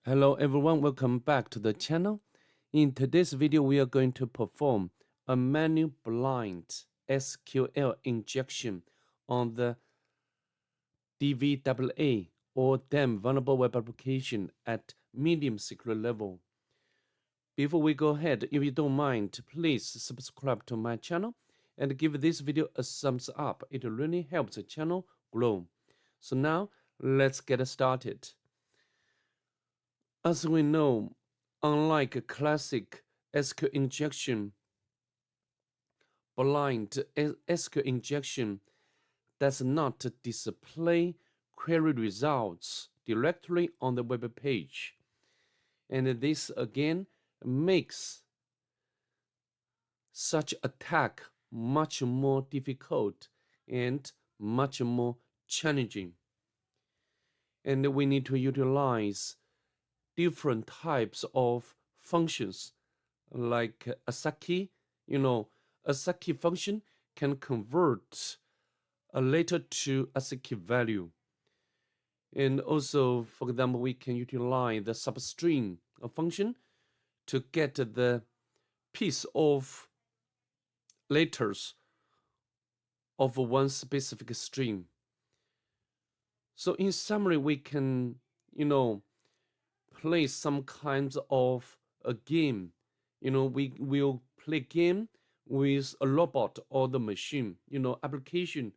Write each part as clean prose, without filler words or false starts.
Hello everyone, welcome back to the channel. In today's video, we are going to perform a manual blind SQL injection on the DVWA or DAM vulnerable web application at medium secret level. Before we go ahead, if you don't mind, please subscribe to my channel and give this video a thumbs up. It really helps the channel grow. So now, let's get started. As we know, unlike a classic SQL injection, blind SQL injection does not display query results directly on the web page. And this again makes such attack much more difficult and much more challenging. And we need to utilize different types of functions like Asaki. Asaki function can convert a letter to ASCII value. And also, for example, we can utilize the substring function to get the piece of letters of one specific string. So in summary, we can, play some kinds of a game. We will play game with a robot or the machine. Application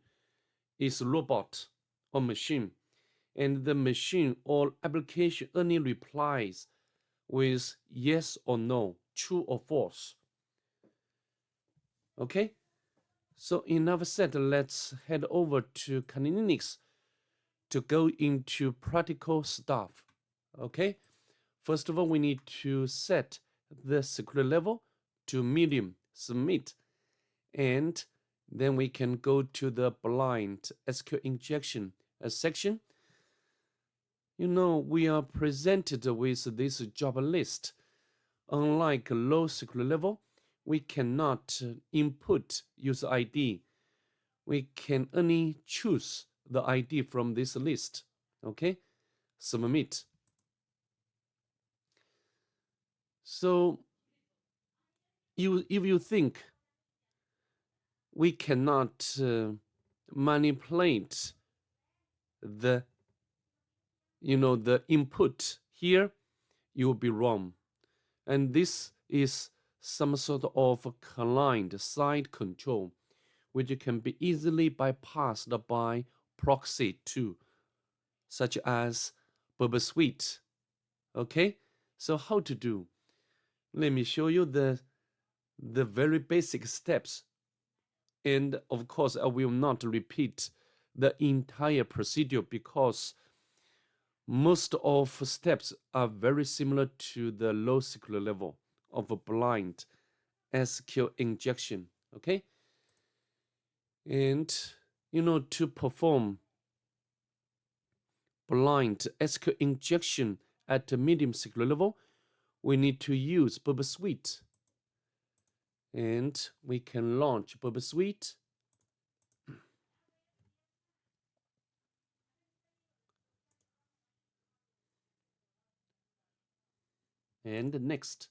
is robot or machine, and the machine or application only replies with yes or no, true or false. Okay, so enough said. Let's head over to Kali Linux to go into practical stuff. Okay, first of all, we need to set the security level to medium, submit, and then we can go to the blind SQL injection section. We are presented with this job list. Unlike low security level, we cannot input user ID. We can only choose the ID from this list. Okay, submit. So if you think we cannot manipulate the input here, you will be wrong. And this is some sort of client-side control, which can be easily bypassed by proxy too, such as Burp Suite. Okay, so how to do? Let me show you the very basic steps. And of course, I will not repeat the entire procedure because most of steps are very similar to the low security level of a blind SQL injection. Okay, and to perform blind SQL injection at a medium security level, we need to use Burp Suite, and we can launch Burp Suite. And next.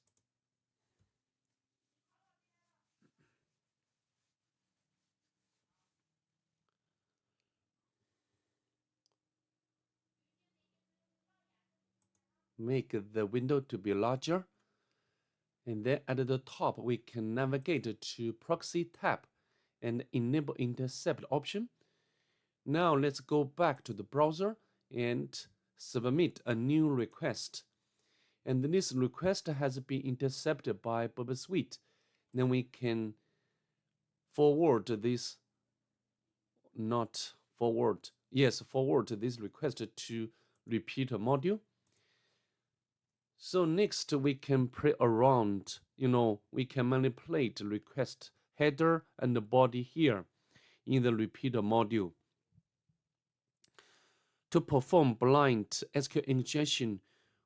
Make the window to be larger. And then at the top, we can navigate to Proxy tab and enable Intercept option. Now let's go back to the browser and submit a new request. And this request has been intercepted by Burp Suite. Then we can forward this, not forward, yes, forward this request to repeater module. So next we can play around, we can manipulate request header and the body here in the repeater module. To perform blind SQL injection,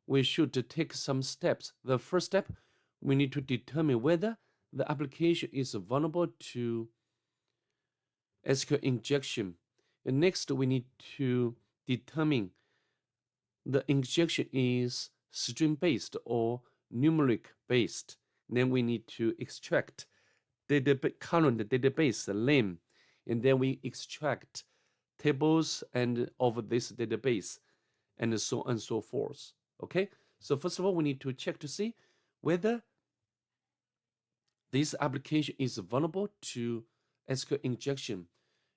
we should take some steps. The first step, we need to determine whether the application is vulnerable to SQL injection. And next, we need to determine the injection is string-based or numeric-based, then we need to extract current database name, and then we extract tables and of this database, and so on and so forth. Okay, so first of all, we need to check to see whether this application is vulnerable to SQL injection,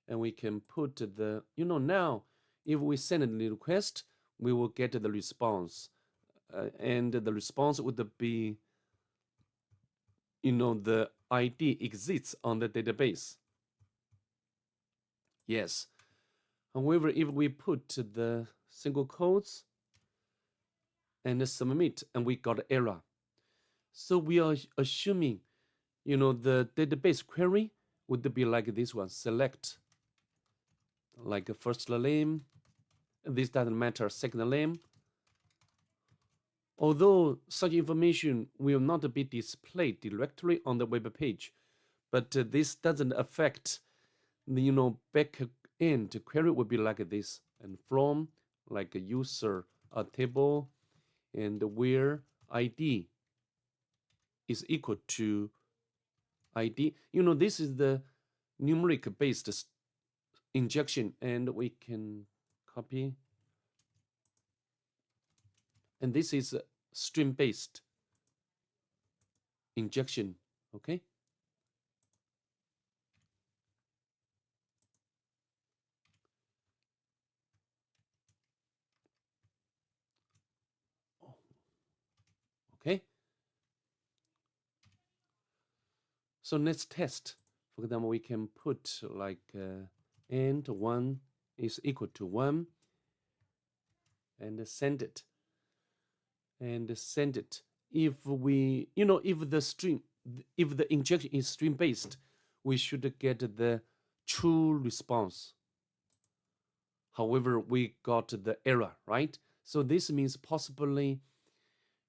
and we can put the, now if we send the request, we will get the response, and the response would be, the ID exists on the database. Yes. However, if we put the single quotes and submit, and we got error, so we are assuming, the database query would be like this one: select like a first name, this doesn't matter, second name. Although such information will not be displayed directly on the web page, but this doesn't affect the, back end query would be like this, and from like a user, a table, and where ID is equal to ID. This is the numeric based injection, and we can copy, and this is string based injection. Okay, okay, so let's test. For example, we can put like and 1 is equal to 1, and send it, if we, if the string, if the injection is string based, we should get the true response. However, we got the error, right? So this means possibly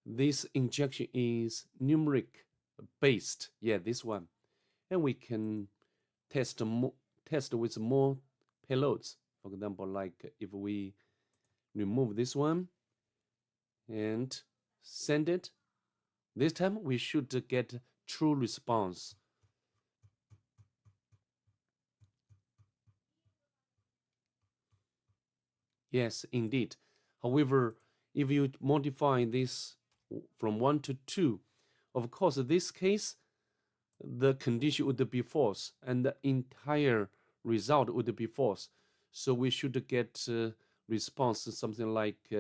this injection is numeric based. Yeah, this one. And we can test with more payloads. For example, like if we remove this one and send it, this time we should get true response. Yes, indeed. However, if you modify this from 1 to 2, of course, in this case, the condition would be false, and the entire result would be false. So we should get response something like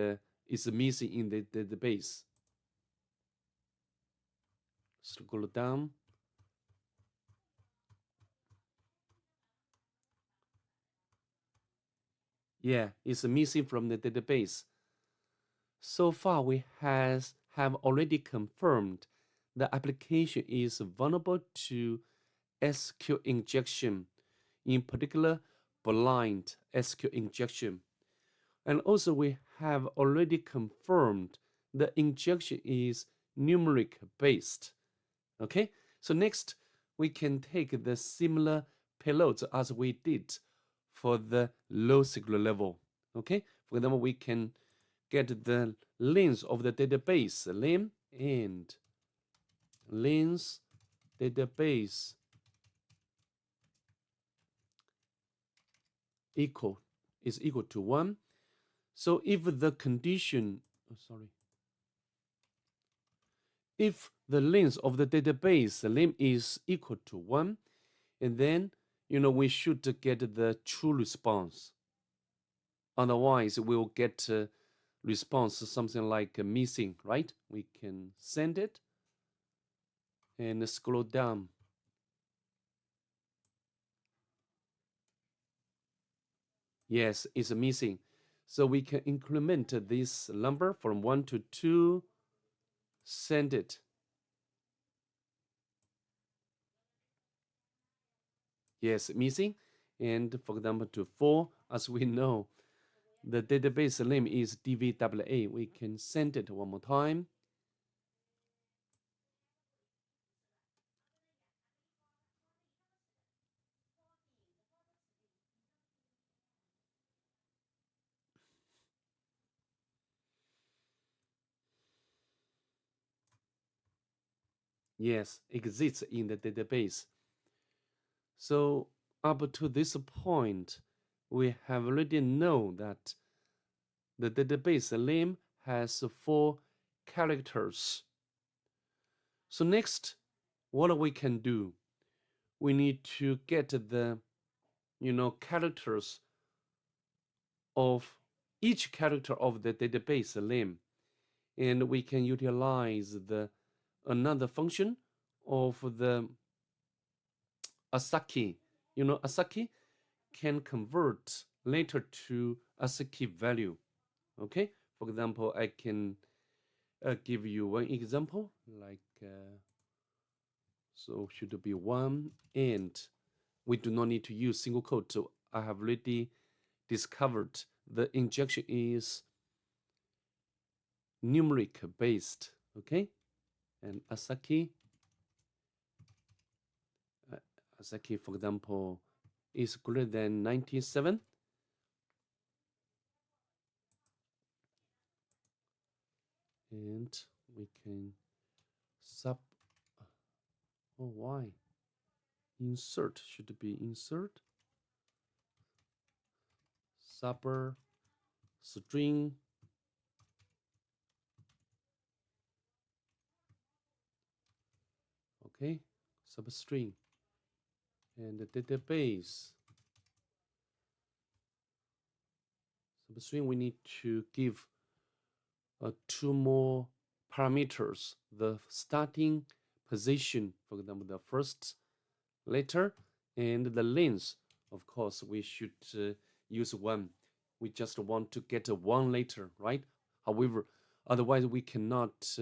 is missing in the database. Scroll down. Yeah, it's missing from the database. So far, we have already confirmed the application is vulnerable to SQL injection, in particular, blind SQL injection. And also, we have already confirmed the injection is numeric based. Okay, so next we can take the similar payloads as we did for the low secret level. Okay, for example, we can get the length of the database name and length database is equal to 1. So if the condition, if the length of the database name is equal to 1, and then we should get the true response. Otherwise, we'll get response something like missing, right? We can send it and scroll down. Yes, it's missing. So we can increment this number from 1 to 2, send it. Yes, missing. And for example, to 4, as we know, the database name is DVWA. We can send it one more time. Yes, exists in the database. So up to this point, we have already known that the database name has 4 characters. So next, what we can do, we need to get the characters of each character of the database name, and we can utilize the another function of the ASCII. ASCII can convert later to ASCII value. Okay, for example, I can give you one example, like so should be one, and we do not need to use single quote. So I have already discovered the injection is numeric based. Okay, and ASCII, for example, is greater than 97. And we can why? Insert should be insert substring, okay, substring, and the database substring. We need to give 2 more parameters: the starting position, for example, the first letter, and the length. Of course, we should use 1. We just want to get a 1 letter, right? However, otherwise we cannot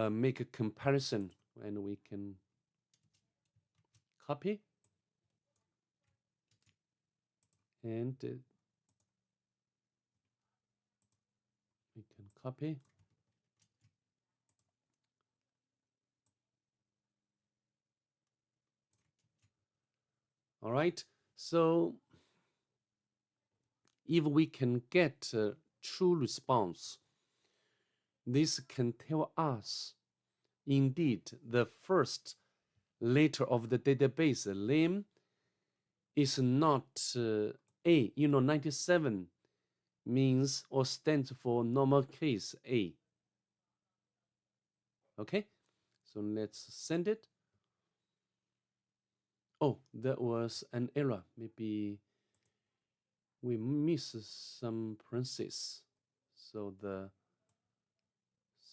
make a comparison, and we can copy and we can copy. All right, so if we can get a true response, this can tell us indeed the first letter of the database name is not A. 97 means or stands for normal case A. Okay, so let's send it. Oh, there was an error. Maybe we miss some parentheses. So the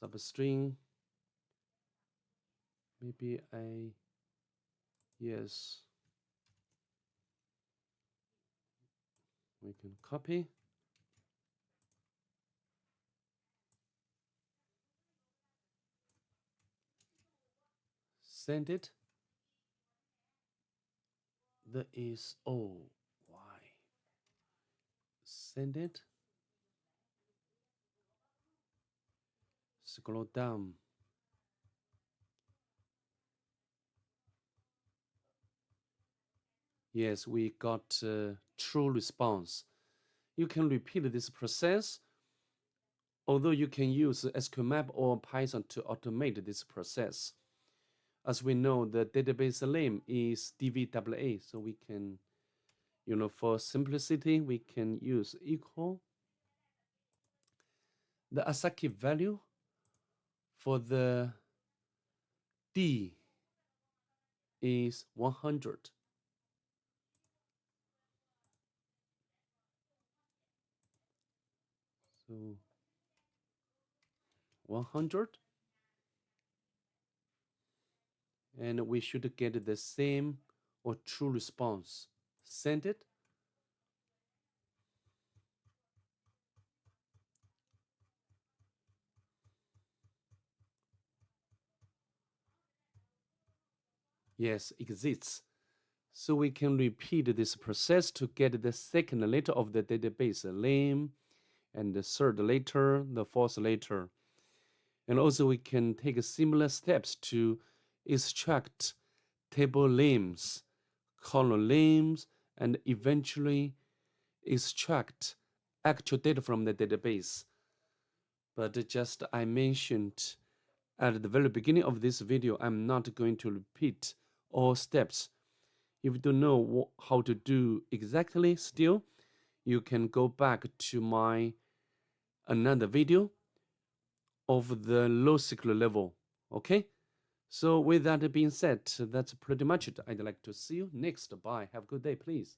substring, maybe yes, we can copy. Send it. There is, why? Send it. Scroll down. Yes, we got true response. You can repeat this process, although you can use SQL or Python to automate this process. As we know, the database name is DVWA, so we can, for simplicity, we can use equal the ASCII value for the D is 100. So 100, and we should get the same or true response. Send it. Yes, exists. So we can repeat this process to get the second letter of the database name, and the third letter, the fourth letter. And also we can take similar steps to extract table names, column names, and eventually extract actual data from the database. But just I mentioned at the very beginning of this video, I'm not going to repeat all steps. If you don't know how to do exactly still, you can go back to my another video of the low SQL level. Okay? So with that being said, that's pretty much it. I'd like to see you next. Bye. Have a good day, please.